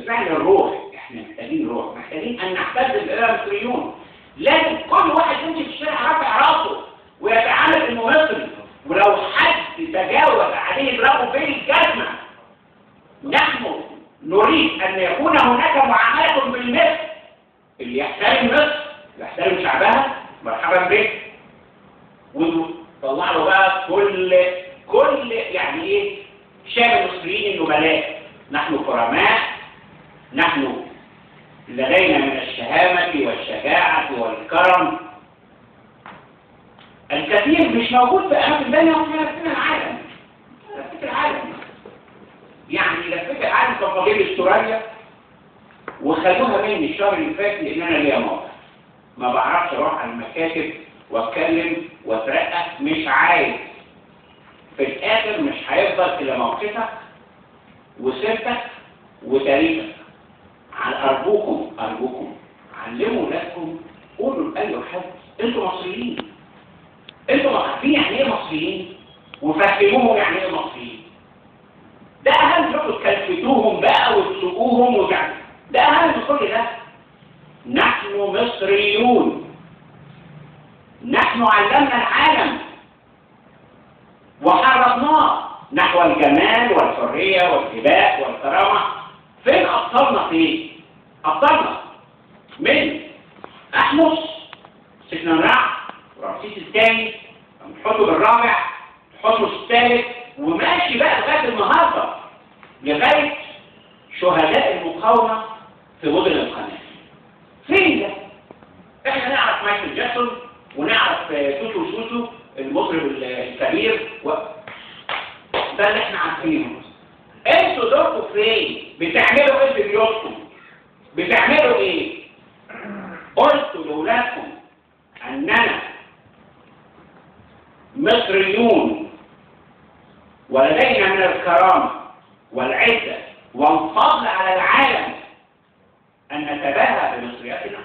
بالفعل الروح، احنا محتاجين روح، محتاجين ان نعتز بها المصريون. لازم كل واحد يمشي في الشارع رافع راسه ويتعامل انه مصري، ولو حد تجاوز عليه يضربه بالجزمه. نحن نريد ان يكون هناك معامله بالمثل، اللي يحترم مصر يحترم شعبها مرحبا بك، وطلع له بقى كل يعني ايه شاب المصريين النبلاء. نحن كرماء، نحن لدينا من الشهامة والشجاعة والكرم الكثير مش موجود في أماكن ثانية وفي العالم. لفيت العالم، يعني لفيت العالم كفضيل استراليا وخدوها مني الشهر اللي فات لأن أنا ليا موقع، ما بعرفش أروح على المكاتب وأتكلم وأترقى، مش عايز. في الآخر مش هيفضل إلا موقفك وسيرتك وتاريخك. أرجوكم علموا ولادكم، قولوا لأي حد أنتوا مصريين، أنتوا عارفين يعني إيه مصريين، وفهموهم يعني إيه مصريين. ده أهم لكم تكلفتوهم بقى وتسوقوهم وتعملوا، ده أهم من كل ده. نحن مصريون، نحن علمنا العالم وحرضناه نحو الجمال والحرية والهباء والكرامة. فين أبطالنا؟ فين أبطالنا؟ من أحمس سيدنا الرعد ورمسيس الثاني، حتب الرابع، حتمس الثالث، وماشي بقى لغاية النهارده لغاية شهداء المقاومة في مدن القناة. فين ده؟ احنا نعرف مايكل جاكسون ونعرف توتو سوسو المطرب الكبير ده اللي احنا عارفينه. انتوا دوركم فين؟ بتعملوا ايه في بيوتكم؟ بتعملوا ايه؟ قلتوا لاولادكم اننا مصريون ولدينا من الكرامه والعزه والفضل على العالم ان نتباهى بمصرياتنا.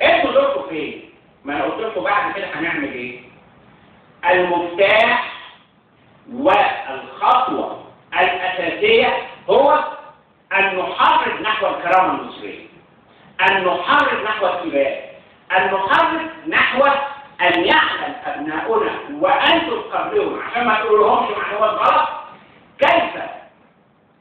انتوا دوركم فين؟ ما انا قلت لكم بعد كده هنعمل ايه؟ المفتاح والخطوة الأساسية هو أن نحرك نحو الكرامة المصرية، أن نحرك نحو السباق، أن نحرك نحو أن يعلم أبناؤنا وأنتم قبلهم عشان ما تقولهمش معلومات غلط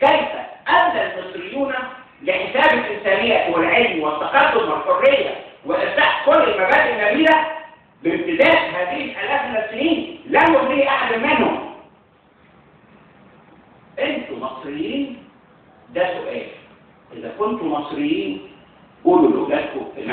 كيف أدى المصريون لحساب الإنسانية والعلم والتقدم والحرية وإرساء كل المبادئ النبيلة بامتداد هذه الآلاف من السنين لم يغني أحد منهم. انتوا مصريين؟ ده سؤال. اذا كنتوا مصريين قولوا لاولادكم ان